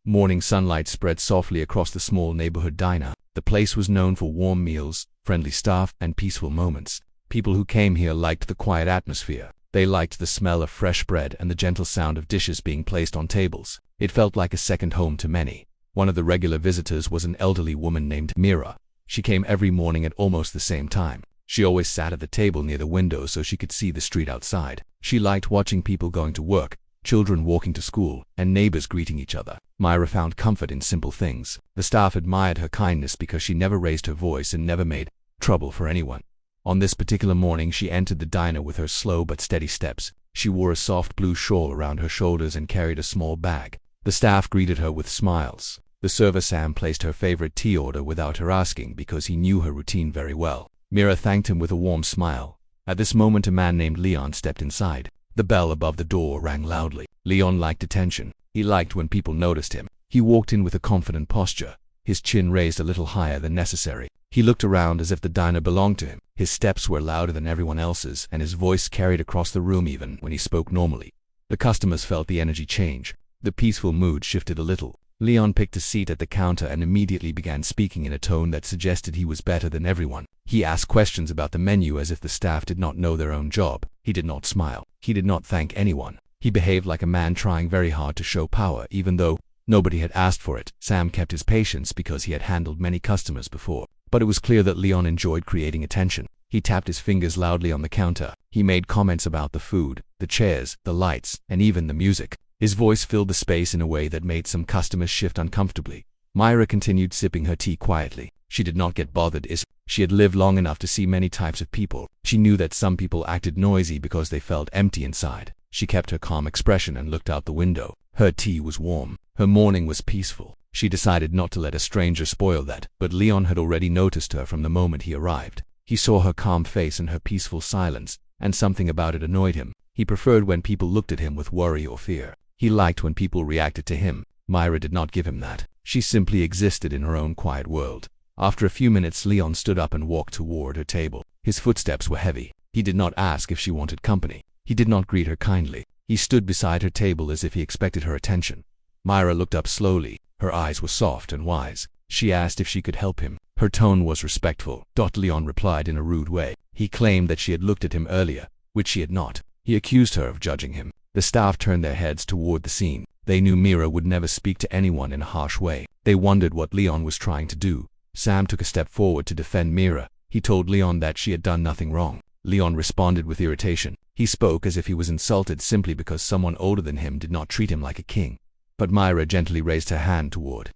Morning sunlight spread softly across the small neighborhood diner. The place was known for warm meals, friendly staff, and peaceful moments. People who came here liked the quiet atmosphere. They liked the smell of fresh bread and the gentle sound of dishes being placed on tables. It felt like a second home to many. One of the regular visitors was an elderly woman named Mira. She came every morning at almost the same time. She always sat at the table near the window so she could see the street outside. She liked watching people going to work, children walking to school, and neighbors greeting each other. Myra found comfort in simple things. The staff admired her kindness because she never raised her voice and never made trouble for anyone. On this particular morning, she entered the diner with her slow but steady steps. She wore a soft blue shawl around her shoulders and carried a small bag. The staff greeted her with smiles. The server Sam placed her favorite tea order without her asking because he knew her routine very well. Mira thanked him with a warm smile. At this moment, a man named Leon stepped inside. The bell above the door rang loudly. Leon liked attention. He liked when people noticed him. He walked in with a confident posture, his chin raised a little higher than necessary. He looked around as if the diner belonged to him. His steps were louder than everyone else's, and his voice carried across the room even when he spoke normally. The customers felt the energy change. The peaceful mood shifted a little. Leon picked a seat at the counter and immediately began speaking in a tone that suggested he was better than everyone. He asked questions about the menu as if the staff did not know their own job. He did not smile. He did not thank anyone. He behaved like a man trying very hard to show power, even though nobody had asked for it. Sam kept his patience because he had handled many customers before. But it was clear that Leon enjoyed creating attention. He tapped his fingers loudly on the counter. He made comments about the food, the chairs, the lights, and even the music. His voice filled the space in a way that made some customers shift uncomfortably. Myra continued sipping her tea quietly. She did not get bothered as she had lived long enough to see many types of people. She knew that some people acted noisy because they felt empty inside. She kept her calm expression and looked out the window. Her tea was warm. Her morning was peaceful. She decided not to let a stranger spoil that, but Leon had already noticed her from the moment he arrived. He saw her calm face and her peaceful silence, and something about it annoyed him. He preferred when people looked at him with worry or fear. He liked when people reacted to him. Myra did not give him that. She simply existed in her own quiet world. After a few minutes, Leon stood up and walked toward her table. His footsteps were heavy. He did not ask if she wanted company. He did not greet her kindly. He stood beside her table as if he expected her attention. Myra looked up slowly. Her eyes were soft and wise. She asked if she could help him. Her tone was respectful. Leon replied in a rude way. He claimed that she had looked at him earlier, which she had not. He accused her of judging him. The staff turned their heads toward the scene. They knew Mira would never speak to anyone in a harsh way. They wondered what Leon was trying to do. Sam took a step forward to defend Mira. He told Leon that she had done nothing wrong. Leon responded with irritation. He spoke as if he was insulted simply because someone older than him did not treat him like a king. But Myra gently raised her hand toward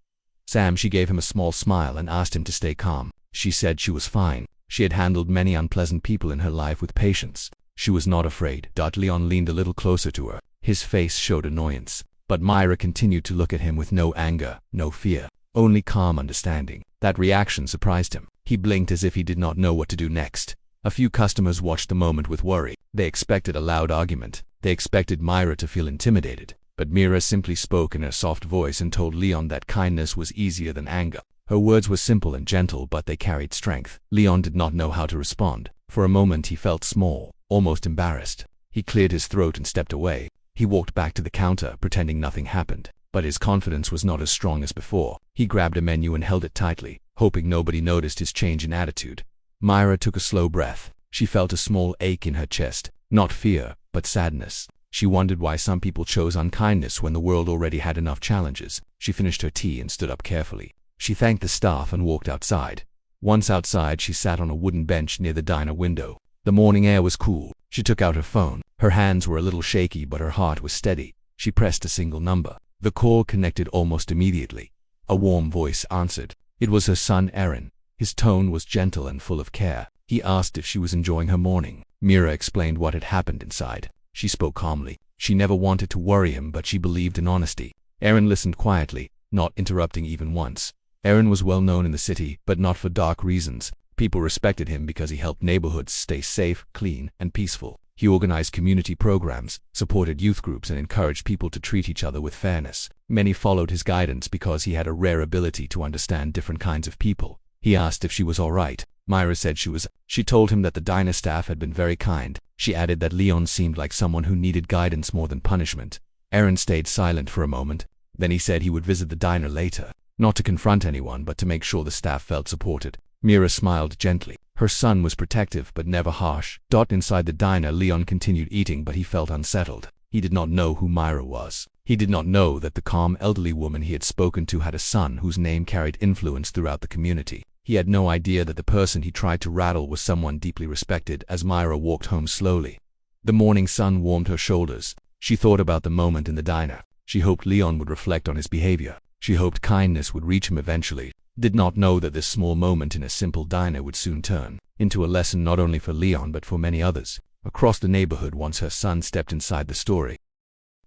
Sam. She gave him a small smile and asked him to stay calm. She said she was fine. She had handled many unpleasant people in her life with patience. She was not afraid. Leon leaned a little closer to her. His face showed annoyance. But Myra continued to look at him with no anger, no fear, only calm understanding. That reaction surprised him. He blinked as if he did not know what to do next. A few customers watched the moment with worry. They expected a loud argument. They expected Myra to feel intimidated. But Mira simply spoke in a soft voice and told Leon that kindness was easier than anger. Her words were simple and gentle, but they carried strength. Leon did not know how to respond. For a moment he felt small, almost embarrassed. He cleared his throat and stepped away. He walked back to the counter, pretending nothing happened. But his confidence was not as strong as before. He grabbed a menu and held it tightly, hoping nobody noticed his change in attitude. Myra took a slow breath. She felt a small ache in her chest. Not fear, but sadness. She wondered why some people chose unkindness when the world already had enough challenges. She finished her tea and stood up carefully. She thanked the staff and walked outside. Once outside, she sat on a wooden bench near the diner window. The morning air was cool. She took out her phone. Her hands were a little shaky, but her heart was steady. She pressed a single number. The call connected almost immediately. A warm voice answered. It was her son, Aaron. His tone was gentle and full of care. He asked if she was enjoying her morning. Mira explained what had happened inside. She spoke calmly. She never wanted to worry him, but she believed in honesty. Aaron listened quietly, not interrupting even once. Aaron was well known in the city, but not for dark reasons. People respected him because he helped neighborhoods stay safe, clean, and peaceful. He organized community programs, supported youth groups, and encouraged people to treat each other with fairness. Many followed his guidance because he had a rare ability to understand different kinds of people. He asked if she was all right. Myra said she was. She told him that the diner staff had been very kind. She added that Leon seemed like someone who needed guidance more than punishment. Aaron stayed silent for a moment. Then he said he would visit the diner later, not to confront anyone but to make sure the staff felt supported. Mira smiled gently. Her son was protective but never harsh. Inside the diner, Leon continued eating, but he felt unsettled. He did not know who Myra was. He did not know that the calm elderly woman he had spoken to had a son whose name carried influence throughout the community. He had no idea that the person he tried to rattle was someone deeply respected. As Myra walked home slowly, the morning sun warmed her shoulders. She thought about the moment in the diner. She hoped Leon would reflect on his behavior. She hoped kindness would reach him eventually. Did not know that this small moment in a simple diner would soon turn into a lesson not only for Leon but for many others across the neighborhood. Once her son stepped inside the story,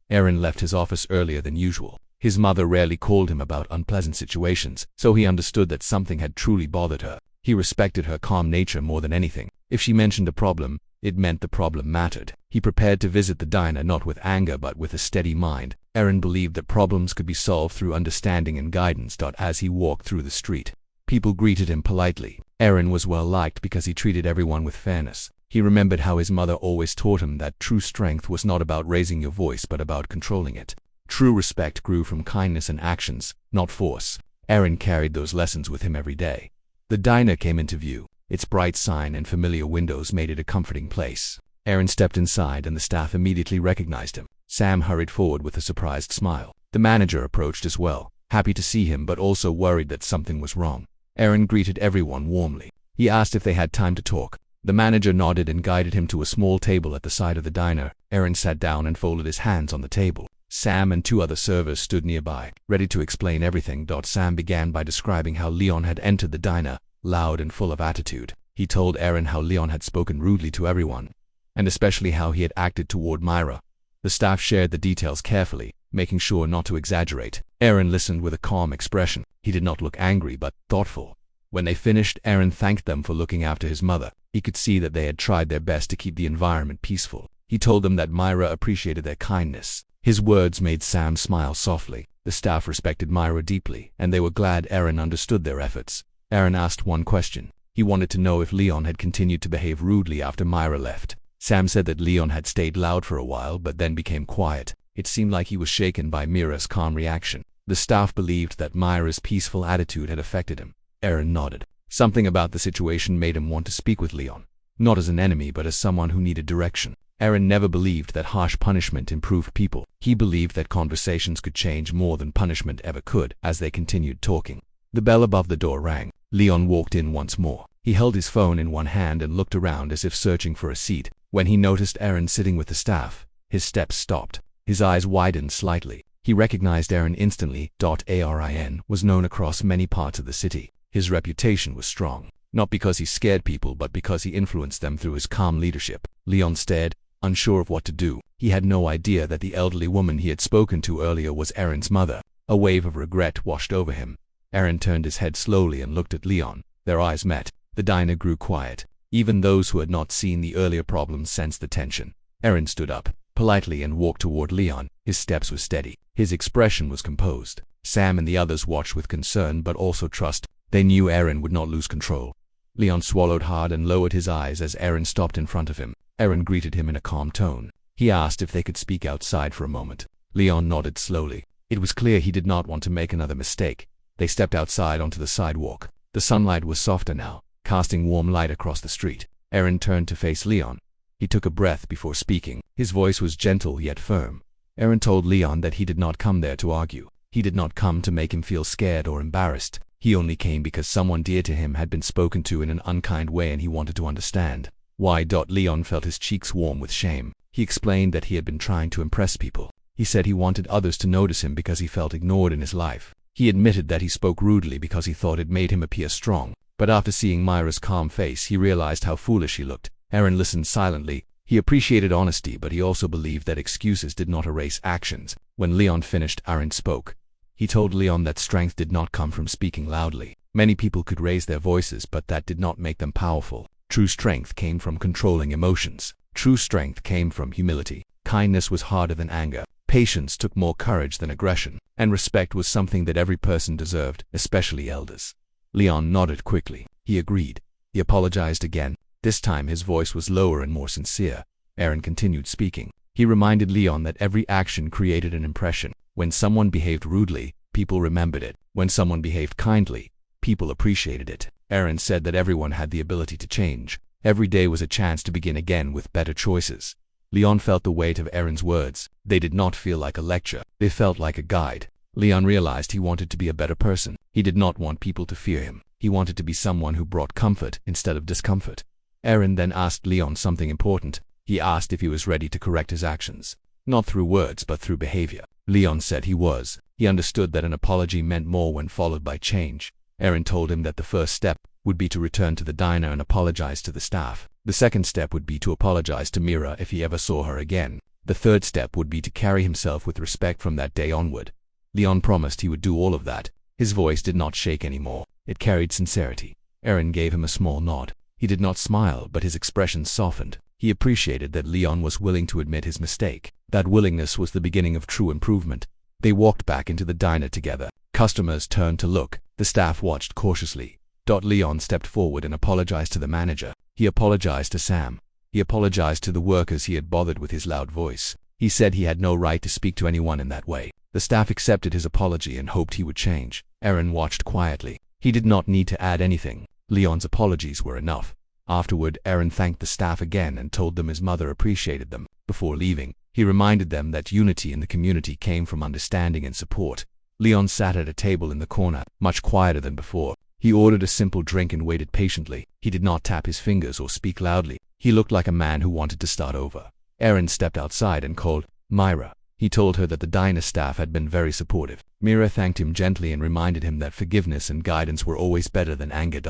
Aaron left his office earlier than usual. His mother rarely called him about unpleasant situations, so he understood that something had truly bothered her. He respected her calm nature more than anything. If she mentioned a problem, it meant the problem mattered. He prepared to visit the diner not with anger but with a steady mind. Aaron believed that problems could be solved through understanding and guidance. As he walked through the street, people greeted him politely. Aaron was well liked because he treated everyone with fairness. He remembered how his mother always taught him that true strength was not about raising your voice but about controlling it. True respect grew from kindness and actions, not force. Aaron carried those lessons with him every day. The diner came into view. Its bright sign and familiar windows made it a comforting place. Aaron stepped inside and the staff immediately recognized him. Sam hurried forward with a surprised smile. The manager approached as well, happy to see him but also worried that something was wrong. Aaron greeted everyone warmly. He asked if they had time to talk. The manager nodded and guided him to a small table at the side of the diner. Aaron sat down and folded his hands on the table. Sam and two other servers stood nearby, ready to explain everything. Sam began by describing how Leon had entered the diner, loud and full of attitude. He told Aaron how Leon had spoken rudely to everyone, and especially how he had acted toward Myra. The staff shared the details carefully, making sure not to exaggerate. Aaron listened with a calm expression. He did not look angry but thoughtful. When they finished, Aaron thanked them for looking after his mother. He could see that they had tried their best to keep the environment peaceful. He told them that Myra appreciated their kindness. His words made Sam smile softly. The staff respected Myra deeply, and they were glad Aaron understood their efforts. Aaron asked one question. He wanted to know if Leon had continued to behave rudely after Myra left. Sam said that Leon had stayed loud for a while but then became quiet. It seemed like he was shaken by Myra's calm reaction. The staff believed that Myra's peaceful attitude had affected him. Aaron nodded. Something about the situation made him want to speak with Leon, not as an enemy but as someone who needed direction. Aaron never believed that harsh punishment improved people. He believed that conversations could change more than punishment ever could. As they continued talking, the bell above the door rang. Leon walked in once more. He held his phone in one hand and looked around as if searching for a seat. When he noticed Aaron sitting with the staff, his steps stopped. His eyes widened slightly. He recognized Aaron instantly. Arin was known across many parts of the city. His reputation was strong, not because he scared people but because he influenced them through his calm leadership. Leon stared, unsure of what to do. He had no idea that the elderly woman he had spoken to earlier was Aaron's mother. A wave of regret washed over him. Aaron turned his head slowly and looked at Leon. Their eyes met. The diner grew quiet. Even those who had not seen the earlier problems sensed the tension. Aaron stood up politely and walked toward Leon. His steps were steady. His expression was composed. Sam and the others watched with concern but also trust. They knew Aaron would not lose control. Leon swallowed hard and lowered his eyes as Aaron stopped in front of him. Aaron greeted him in a calm tone. He asked if they could speak outside for a moment. Leon nodded slowly. It was clear he did not want to make another mistake. They stepped outside onto the sidewalk. The sunlight was softer now, casting warm light across the street. Aaron turned to face Leon. He took a breath before speaking. His voice was gentle yet firm. Aaron told Leon that he did not come there to argue. He did not come to make him feel scared or embarrassed. He only came because someone dear to him had been spoken to in an unkind way and he wanted to understand why. Leon felt his cheeks warm with shame. He explained that he had been trying to impress people. He said he wanted others to notice him because he felt ignored in his life. He admitted that he spoke rudely because he thought it made him appear strong. But after seeing Myra's calm face, he realized how foolish he looked. Aaron listened silently. He appreciated honesty, but he also believed that excuses did not erase actions. When Leon finished, Aaron spoke. He told Leon that strength did not come from speaking loudly. Many people could raise their voices, but that did not make them powerful. True strength came from controlling emotions. True strength came from humility. Kindness was harder than anger. Patience took more courage than aggression. And respect was something that every person deserved, especially elders. Leon nodded quickly. He agreed. He apologized again. This time his voice was lower and more sincere. Aaron continued speaking. He reminded Leon that every action created an impression. When someone behaved rudely, people remembered it. When someone behaved kindly, people appreciated it. Aaron said that everyone had the ability to change. Every day was a chance to begin again with better choices. Leon felt the weight of Aaron's words. They did not feel like a lecture. They felt like a guide. Leon realized he wanted to be a better person. He did not want people to fear him. He wanted to be someone who brought comfort instead of discomfort. Aaron then asked Leon something important. He asked if he was ready to correct his actions. Not through words, but through behavior. Leon said he was. He understood that an apology meant more when followed by change. Aaron told him that the first step would be to return to the diner and apologize to the staff. The second step would be to apologize to Mira if he ever saw her again. The third step would be to carry himself with respect from that day onward. Leon promised he would do all of that. His voice did not shake anymore. It carried sincerity. Aaron gave him a small nod. He did not smile, but his expression softened. He appreciated that Leon was willing to admit his mistake. That willingness was the beginning of true improvement. They walked back into the diner together. Customers turned to look. The staff watched cautiously. Leon stepped forward and apologized to the manager. He apologized to Sam. He apologized to the workers he had bothered with his loud voice. He said he had no right to speak to anyone in that way. The staff accepted his apology and hoped he would change. Aaron watched quietly. He did not need to add anything. Leon's apologies were enough. Afterward, Aaron thanked the staff again and told them his mother appreciated them. Before leaving, he reminded them that unity in the community came from understanding and support. Leon sat at a table in the corner, much quieter than before. He ordered a simple drink and waited patiently. He did not tap his fingers or speak loudly. He looked like a man who wanted to start over. Aaron stepped outside and called Myra. He told her that the diner staff had been very supportive. Mira thanked him gently and reminded him that forgiveness and guidance were always better than anger.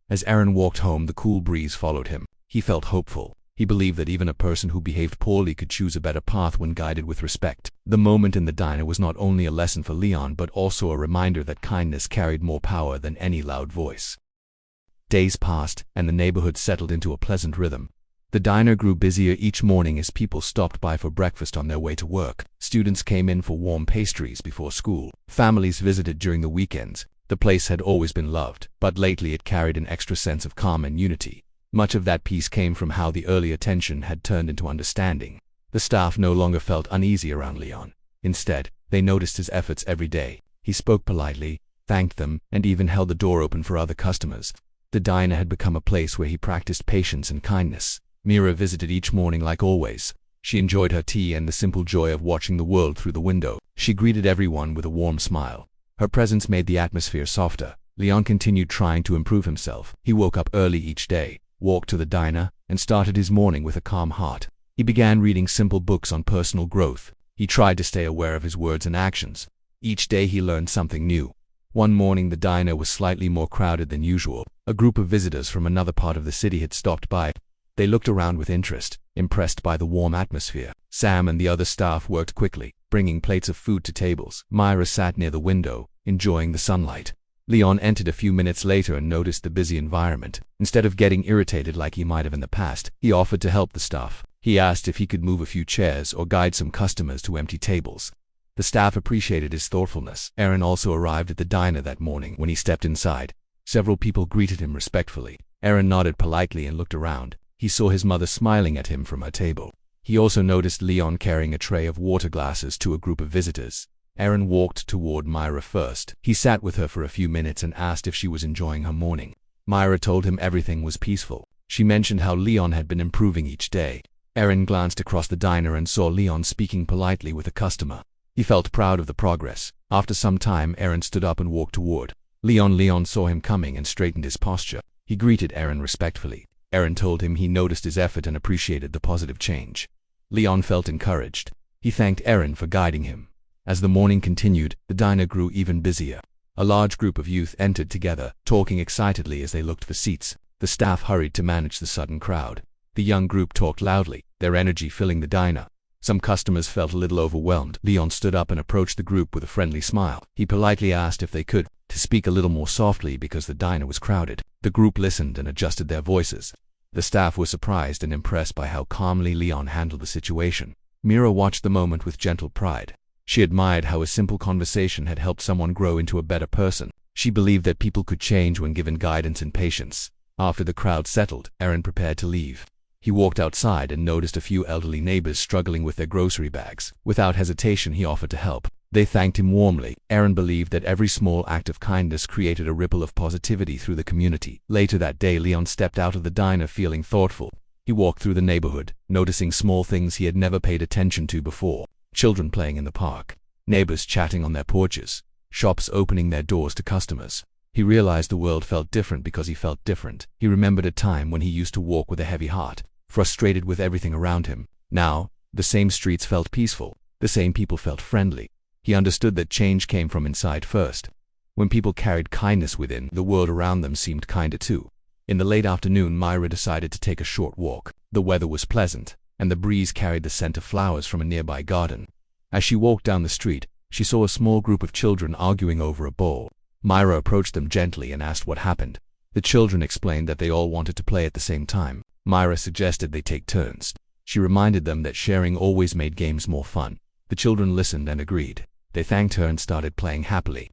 As Aaron walked home, the cool breeze followed him. He felt hopeful. He believed that even a person who behaved poorly could choose a better path when guided with respect. The moment in the diner was not only a lesson for Leon but also a reminder that kindness carried more power than any loud voice. Days passed, and the neighborhood settled into a pleasant rhythm. The diner grew busier each morning as people stopped by for breakfast on their way to work. Students came in for warm pastries before school. Families visited during the weekends. The place had always been loved, but lately it carried an extra sense of calm and unity. Much of that peace came from how the earlier tension had turned into understanding. The staff no longer felt uneasy around Leon. Instead, they noticed his efforts every day. He spoke politely, thanked them, and even held the door open for other customers. The diner had become a place where he practiced patience and kindness. Mira visited each morning like always. She enjoyed her tea and the simple joy of watching the world through the window. She greeted everyone with a warm smile. Her presence made the atmosphere softer. Leon continued trying to improve himself. He woke up early each day, walked to the diner, and started his morning with a calm heart. He began reading simple books on personal growth. He tried to stay aware of his words and actions. Each day he learned something new. One morning the diner was slightly more crowded than usual. A group of visitors from another part of the city had stopped by. They looked around with interest, impressed by the warm atmosphere. Sam and the other staff worked quickly, bringing plates of food to tables. Myra sat near the window, enjoying the sunlight. Leon entered a few minutes later and noticed the busy environment. Instead of getting irritated like he might have in the past, he offered to help the staff. He asked if he could move a few chairs or guide some customers to empty tables. The staff appreciated his thoughtfulness. Aaron also arrived at the diner that morning. When he stepped inside, several people greeted him respectfully. Aaron nodded politely and looked around. He saw his mother smiling at him from her table. He also noticed Leon carrying a tray of water glasses to a group of visitors. Aaron walked toward Myra first. He sat with her for a few minutes and asked if she was enjoying her morning. Myra told him everything was peaceful. She mentioned how Leon had been improving each day. Aaron glanced across the diner and saw Leon speaking politely with a customer. He felt proud of the progress. After some time, Aaron stood up and walked toward Leon. Leon saw him coming and straightened his posture. He greeted Aaron respectfully. Aaron told him he noticed his effort and appreciated the positive change. Leon felt encouraged. He thanked Aaron for guiding him. As the morning continued, the diner grew even busier. A large group of youth entered together, talking excitedly as they looked for seats. The staff hurried to manage the sudden crowd. The young group talked loudly, their energy filling the diner. Some customers felt a little overwhelmed. Leon stood up and approached the group with a friendly smile. He politely asked if they could speak a little more softly because the diner was crowded. The group listened and adjusted their voices. The staff was surprised and impressed by how calmly Leon handled the situation. Mira watched the moment with gentle pride. She admired how a simple conversation had helped someone grow into a better person. She believed that people could change when given guidance and patience. After the crowd settled, Aaron prepared to leave. He walked outside and noticed a few elderly neighbors struggling with their grocery bags. Without hesitation, he offered to help. They thanked him warmly. Aaron believed that every small act of kindness created a ripple of positivity through the community. Later that day, Leon stepped out of the diner feeling thoughtful. He walked through the neighborhood, noticing small things he had never paid attention to before. Children playing in the park, neighbors chatting on their porches, shops opening their doors to customers. He realized the world felt different because he felt different. He remembered a time when he used to walk with a heavy heart, frustrated with everything around him. Now, the same streets felt peaceful. The same people felt friendly. He understood that change came from inside first. When people carried kindness within, the world around them seemed kinder too. In the late afternoon, Myra decided to take a short walk. The weather was pleasant, and the breeze carried the scent of flowers from a nearby garden. As she walked down the street, she saw a small group of children arguing over a bowl. Myra approached them gently and asked what happened. The children explained that they all wanted to play at the same time. Myra suggested they take turns. She reminded them that sharing always made games more fun. The children listened and agreed. They thanked her and started playing happily.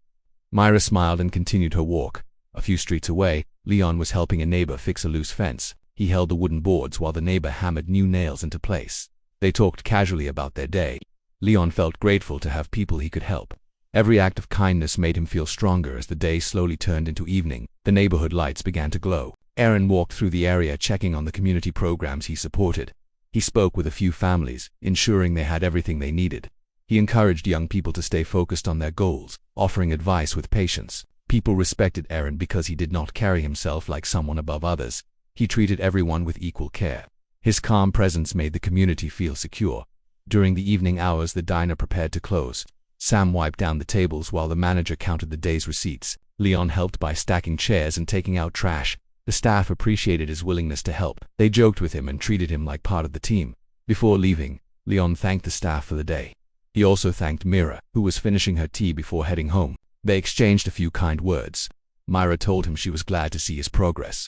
Myra smiled and continued her walk. A few streets away, Leon was helping a neighbor fix a loose fence. He held the wooden boards while the neighbor hammered new nails into place. They talked casually about their day. Leon felt grateful to have people he could help. Every act of kindness made him feel stronger. As the day slowly turned into evening, the neighborhood lights began to glow. Aaron walked through the area checking on the community programs he supported. He spoke with a few families, ensuring they had everything they needed. He encouraged young people to stay focused on their goals, offering advice with patience. People respected Aaron because he did not carry himself like someone above others. He treated everyone with equal care. His calm presence made the community feel secure. During the evening hours, the diner prepared to close. Sam wiped down the tables while the manager counted the day's receipts. Leon helped by stacking chairs and taking out trash. The staff appreciated his willingness to help. They joked with him and treated him like part of the team. Before leaving, Leon thanked the staff for the day. He also thanked Myra, who was finishing her tea before heading home. They exchanged a few kind words. Myra told him she was glad to see his progress.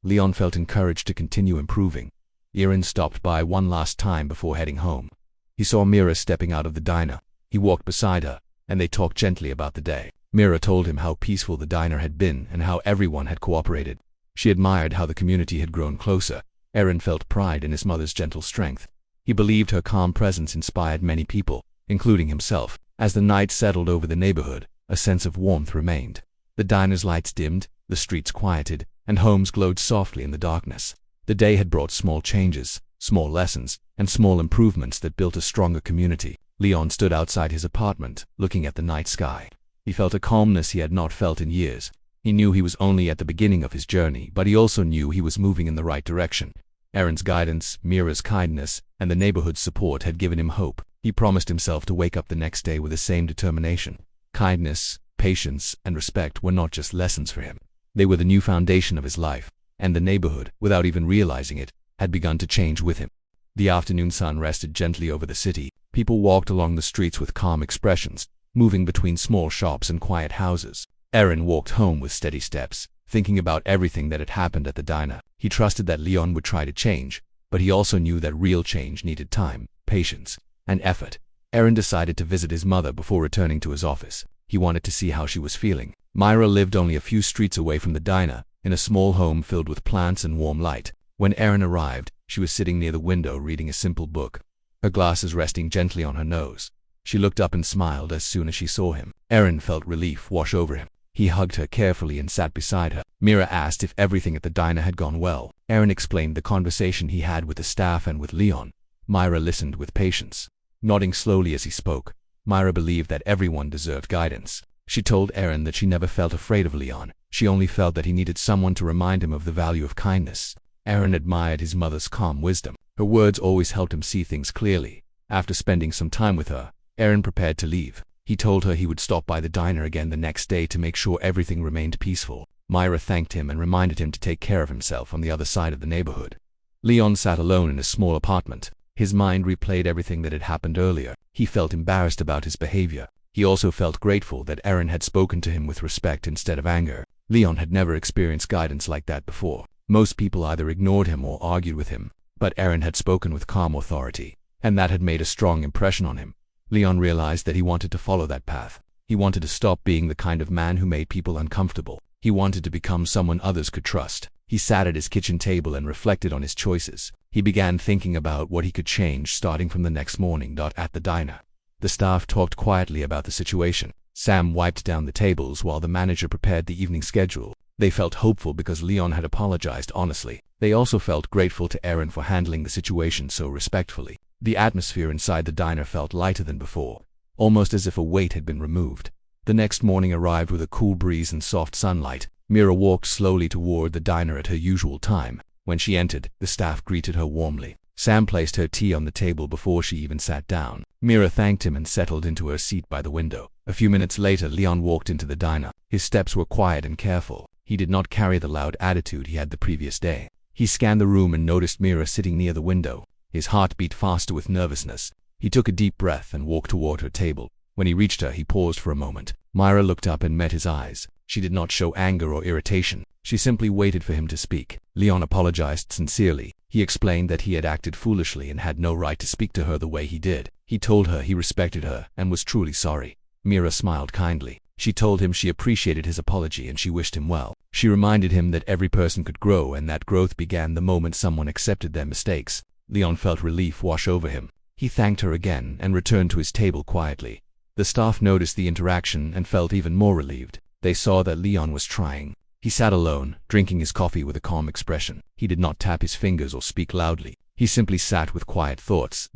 Leon felt encouraged to continue improving. Aaron stopped by one last time before heading home. He saw Myra stepping out of the diner. He walked beside her, and they talked gently about the day. Myra told him how peaceful the diner had been and how everyone had cooperated. She admired how the community had grown closer. Aaron felt pride in his mother's gentle strength. He believed her calm presence inspired many people, including himself. As the night settled over the neighborhood, a sense of warmth remained. The diner's lights dimmed, the streets quieted, and homes glowed softly in the darkness. The day had brought small changes, small lessons, and small improvements that built a stronger community. Leon stood outside his apartment, looking at the night sky. He felt a calmness he had not felt in years. He knew he was only at the beginning of his journey, but he also knew he was moving in the right direction. Aaron's guidance, Myra's kindness, and the neighborhood's support had given him hope. He promised himself to wake up the next day with the same determination. Kindness, patience, and respect were not just lessons for him. They were the new foundation of his life, and the neighborhood, without even realizing it, had begun to change with him. The afternoon sun rested gently over the city. People walked along the streets with calm expressions, moving between small shops and quiet houses. Aaron walked home with steady steps, thinking about everything that had happened at the diner. He trusted that Leon would try to change, but he also knew that real change needed time, patience, and effort. Aaron decided to visit his mother before returning to his office. He wanted to see how she was feeling. Myra lived only a few streets away from the diner, in a small home filled with plants and warm light. When Aaron arrived, she was sitting near the window reading a simple book, her glasses resting gently on her nose. She looked up and smiled as soon as she saw him. Aaron felt relief wash over him. He hugged her carefully and sat beside her. Myra asked if everything at the diner had gone well. Aaron explained the conversation he had with the staff and with Leon. Myra listened with patience, nodding slowly as he spoke. Myra believed that everyone deserved guidance. She told Aaron that she never felt afraid of Leon. She only felt that he needed someone to remind him of the value of kindness. Aaron admired his mother's calm wisdom. Her words always helped him see things clearly. After spending some time with her, Aaron prepared to leave. He told her he would stop by the diner again the next day to make sure everything remained peaceful. Myra thanked him and reminded him to take care of himself on the other side of the neighborhood. Leon sat alone in his small apartment. His mind replayed everything that had happened earlier. He felt embarrassed about his behavior. He also felt grateful that Aaron had spoken to him with respect instead of anger. Leon had never experienced guidance like that before. Most people either ignored him or argued with him, but Aaron had spoken with calm authority, and that had made a strong impression on him. Leon realized that he wanted to follow that path. He wanted to stop being the kind of man who made people uncomfortable. He wanted to become someone others could trust. He sat at his kitchen table and reflected on his choices. He began thinking about what he could change starting from the next morning. At the diner, the staff talked quietly about the situation. Sam wiped down the tables while the manager prepared the evening schedule. They felt hopeful because Leon had apologized honestly. They also felt grateful to Erin for handling the situation so respectfully. The atmosphere inside the diner felt lighter than before, almost as if a weight had been removed. The next morning arrived with a cool breeze and soft sunlight. Mira walked slowly toward the diner at her usual time. When she entered, the staff greeted her warmly. Sam placed her tea on the table before she even sat down. Mira thanked him and settled into her seat by the window. A few minutes later, Leon walked into the diner. His steps were quiet and careful. He did not carry the loud attitude he had the previous day. He scanned the room and noticed Mira sitting near the window. His heart beat faster with nervousness. He took a deep breath and walked toward her table. When he reached her, he paused for a moment. Mira looked up and met his eyes. She did not show anger or irritation. She simply waited for him to speak. Leon apologized sincerely. He explained that he had acted foolishly and had no right to speak to her the way he did. He told her he respected her and was truly sorry. Mira smiled kindly. She told him she appreciated his apology and she wished him well. She reminded him that every person could grow and that growth began the moment someone accepted their mistakes. Leon felt relief wash over him. He thanked her again and returned to his table quietly. The staff noticed the interaction and felt even more relieved. They saw that Leon was trying. He sat alone, drinking his coffee with a calm expression. He did not tap his fingers or speak loudly. He simply sat with quiet thoughts.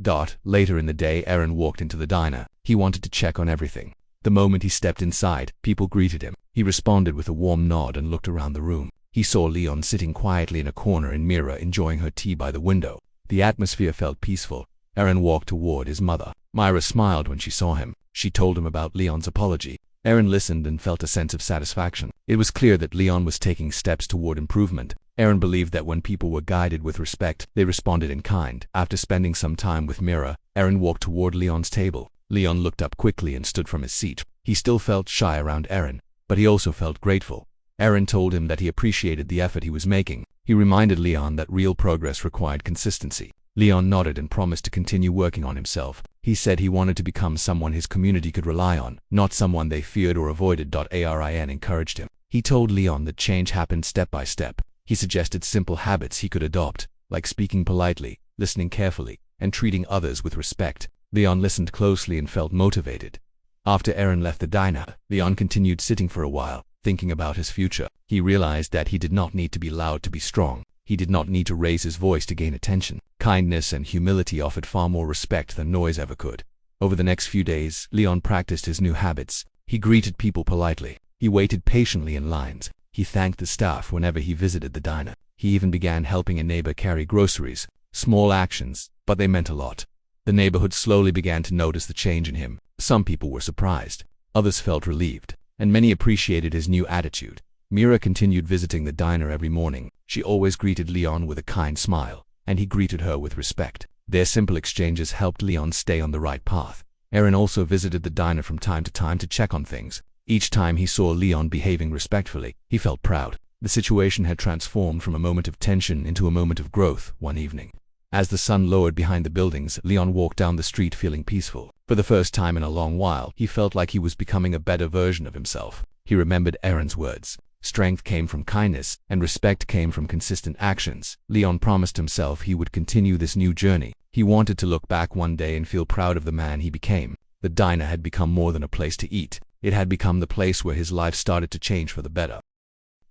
Later in the day, Erin walked into the diner. He wanted to check on everything. The moment he stepped inside, people greeted him. He responded with a warm nod and looked around the room. He saw Leon sitting quietly in a corner and Mira enjoying her tea by the window. The atmosphere felt peaceful. Erin walked toward his mother. Mira smiled when she saw him. She told him about Leon's apology. Erin listened and felt a sense of satisfaction. It was clear that Leon was taking steps toward improvement. Erin believed that when people were guided with respect, they responded in kind. After spending some time with Mira, Erin walked toward Leon's table. Leon looked up quickly and stood from his seat. He still felt shy around Erin, but he also felt grateful. Erin told him that he appreciated the effort he was making. He reminded Leon that real progress required consistency. Leon nodded and promised to continue working on himself. He said he wanted to become someone his community could rely on, not someone they feared or avoided. Arin encouraged him. He told Leon that change happened step by step. He suggested simple habits he could adopt, like speaking politely, listening carefully, and treating others with respect. Leon listened closely and felt motivated. After Erin left the diner, Leon continued sitting for a while, thinking about his future. He realized that he did not need to be loud to be strong. He did not need to raise his voice to gain attention. Kindness and humility offered far more respect than noise ever could. Over the next few days, Leon practiced his new habits. He greeted people politely. He waited patiently in lines. He thanked the staff whenever he visited the diner. He even began helping a neighbor carry groceries. Small actions, but they meant a lot. The neighborhood slowly began to notice the change in him. Some people were surprised. Others felt relieved. And many appreciated his new attitude. Mira continued visiting the diner every morning. She always greeted Leon with a kind smile, and he greeted her with respect. Their simple exchanges helped Leon stay on the right path. Erin also visited the diner from time to check on things. Each time he saw Leon behaving respectfully, he felt proud. The situation had transformed from a moment of tension into a moment of growth one evening. As the sun lowered behind the buildings, Leon walked down the street feeling peaceful. For the first time in a long while, he felt like he was becoming a better version of himself. He remembered Erin's words. Strength came from kindness, and respect came from consistent actions. Leon promised himself he would continue this new journey. He wanted to look back one day and feel proud of the man he became. The diner had become more than a place to eat. It had become the place where his life started to change for the better.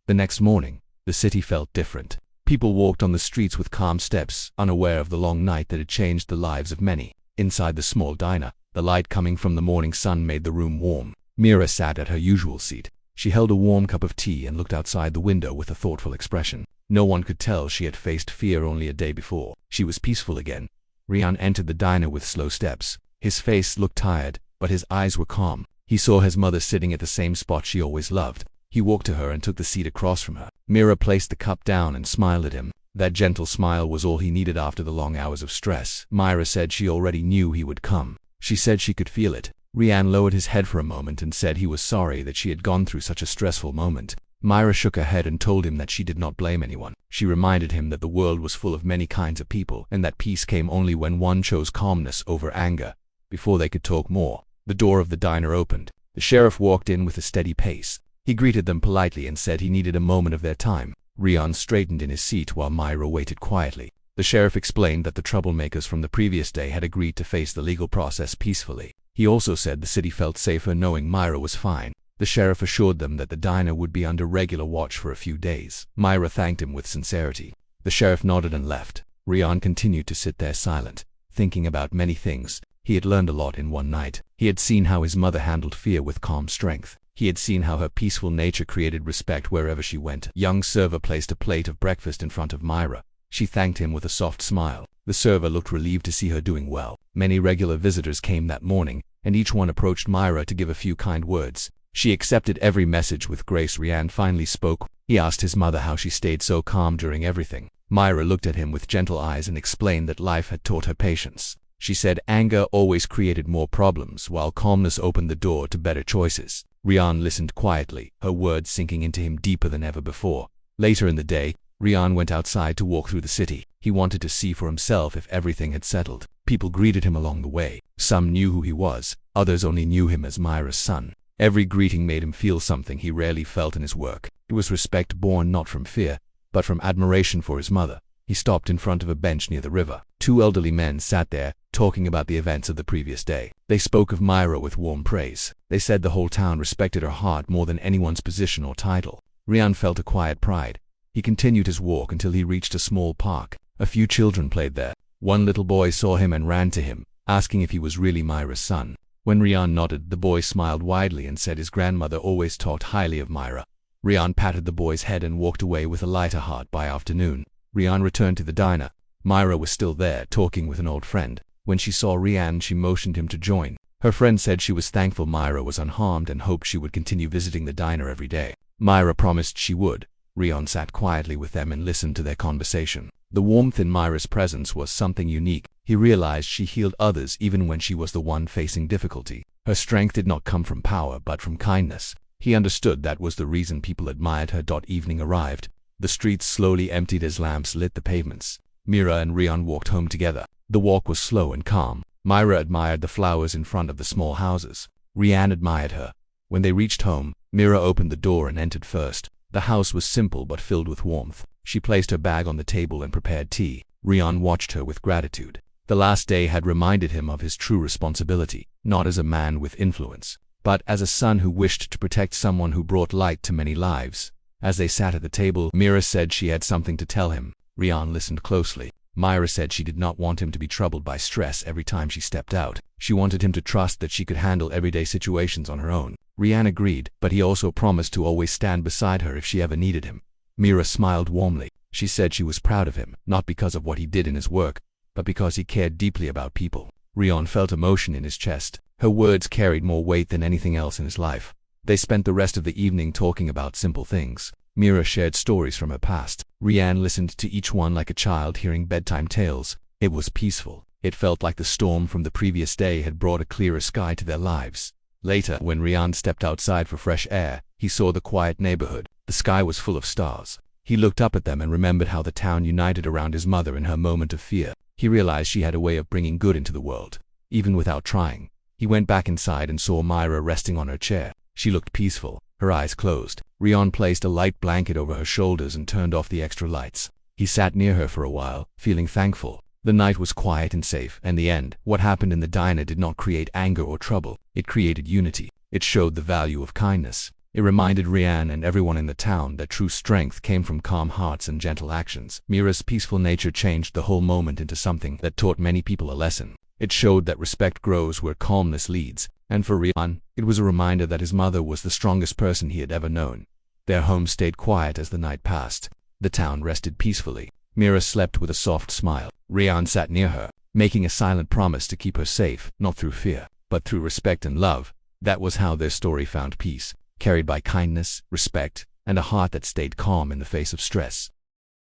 The next morning, the city felt different. People walked on the streets with calm steps, unaware of the long night that had changed the lives of many. Inside the small diner, the light coming from the morning sun made the room warm. Mira sat at her usual seat. She held a warm cup of tea and looked outside the window with a thoughtful expression. No one could tell she had faced fear only a day before. She was peaceful again. Rian entered the diner with slow steps. His face looked tired, but his eyes were calm. He saw his mother sitting at the same spot she always loved. He walked to her and took the seat across from her. Mira placed the cup down and smiled at him. That gentle smile was all he needed after the long hours of stress. Mira said she already knew he would come. She said she could feel it. Rian lowered his head for a moment and said he was sorry that she had gone through such a stressful moment. Mira shook her head and told him that she did not blame anyone. She reminded him that the world was full of many kinds of people and that peace came only when one chose calmness over anger. Before they could talk more, the door of the diner opened. The sheriff walked in with a steady pace. He greeted them politely and said he needed a moment of their time. Rian straightened in his seat while Mira waited quietly. The sheriff explained that the troublemakers from the previous day had agreed to face the legal process peacefully. He also said the city felt safer knowing Myra was fine. The sheriff assured them that the diner would be under regular watch for a few days. Myra thanked him with sincerity. The sheriff nodded and left. Rian continued to sit there silent, thinking about many things. He had learned a lot in one night. He had seen how his mother handled fear with calm strength. He had seen how her peaceful nature created respect wherever she went. A young server placed a plate of breakfast in front of Myra. She thanked him with a soft smile. The server looked relieved to see her doing well. Many regular visitors came that morning, and each one approached Myra to give a few kind words. She accepted every message with grace. Rian finally spoke. He asked his mother how she stayed so calm during everything. Myra looked at him with gentle eyes and explained that life had taught her patience. She said anger always created more problems, while calmness opened the door to better choices. Rian listened quietly, her words sinking into him deeper than ever before. Later in the day, Rian went outside to walk through the city. He wanted to see for himself if everything had settled. People greeted him along the way. Some knew who he was, others only knew him as Myra's son. Every greeting made him feel something he rarely felt in his work. It was respect born not from fear, but from admiration for his mother. He stopped in front of a bench near the river. Two elderly men sat there, talking about the events of the previous day. They spoke of Myra with warm praise. They said the whole town respected her heart more than anyone's position or title. Rian felt a quiet pride. He continued his walk until he reached a small park. A few children played there. One little boy saw him and ran to him, asking if he was really Myra's son. When Rian nodded, the boy smiled widely and said his grandmother always talked highly of Myra. Rian patted the boy's head and walked away with a lighter heart. By afternoon, Rian returned to the diner. Myra was still there, talking with an old friend. When she saw Rian, she motioned him to join. Her friend said she was thankful Myra was unharmed and hoped she would continue visiting the diner every day. Myra promised she would. Rian sat quietly with them and listened to their conversation. The warmth in Myra's presence was something unique. He realized she healed others even when she was the one facing difficulty. Her strength did not come from power but from kindness. He understood that was the reason people admired her. Evening arrived. The streets slowly emptied as lamps lit the pavements. Myra and Rian walked home together. The walk was slow and calm. Myra admired the flowers in front of the small houses. Rian admired her. When they reached home, Myra opened the door and entered first. The house was simple but filled with warmth. She placed her bag on the table and prepared tea. Rian watched her with gratitude. The last day had reminded him of his true responsibility, not as a man with influence, but as a son who wished to protect someone who brought light to many lives. As they sat at the table, Myra said she had something to tell him. Rian listened closely. Myra said she did not want him to be troubled by stress every time she stepped out. She wanted him to trust that she could handle everyday situations on her own. Rian agreed, but he also promised to always stand beside her if she ever needed him. Myra smiled warmly. She said she was proud of him, not because of what he did in his work, but because he cared deeply about people. Rian felt emotion in his chest. Her words carried more weight than anything else in his life. They spent the rest of the evening talking about simple things. Myra shared stories from her past. Rian listened to each one like a child hearing bedtime tales. It was peaceful. It felt like the storm from the previous day had brought a clearer sky to their lives. Later, when Rian stepped outside for fresh air, he saw the quiet neighborhood. The sky was full of stars. He looked up at them and remembered how the town united around his mother in her moment of fear. He realized she had a way of bringing good into the world, even without trying. He went back inside and saw Myra resting on her chair. She looked peaceful, her eyes closed. Rian placed a light blanket over her shoulders and turned off the extra lights. He sat near her for a while, feeling thankful. The night was quiet and safe. In the end, what happened in the diner did not create anger or trouble. It created unity. It showed the value of kindness. It reminded Rian and everyone in the town that true strength came from calm hearts and gentle actions. Myra's peaceful nature changed the whole moment into something that taught many people a lesson. It showed that respect grows where calmness leads. And for Rian, it was a reminder that his mother was the strongest person he had ever known. Their home stayed quiet as the night passed. The town rested peacefully. Myra slept with a soft smile. Rian sat near her, making a silent promise to keep her safe, not through fear, but through respect and love. That was how their story found peace, carried by kindness, respect, and a heart that stayed calm in the face of stress.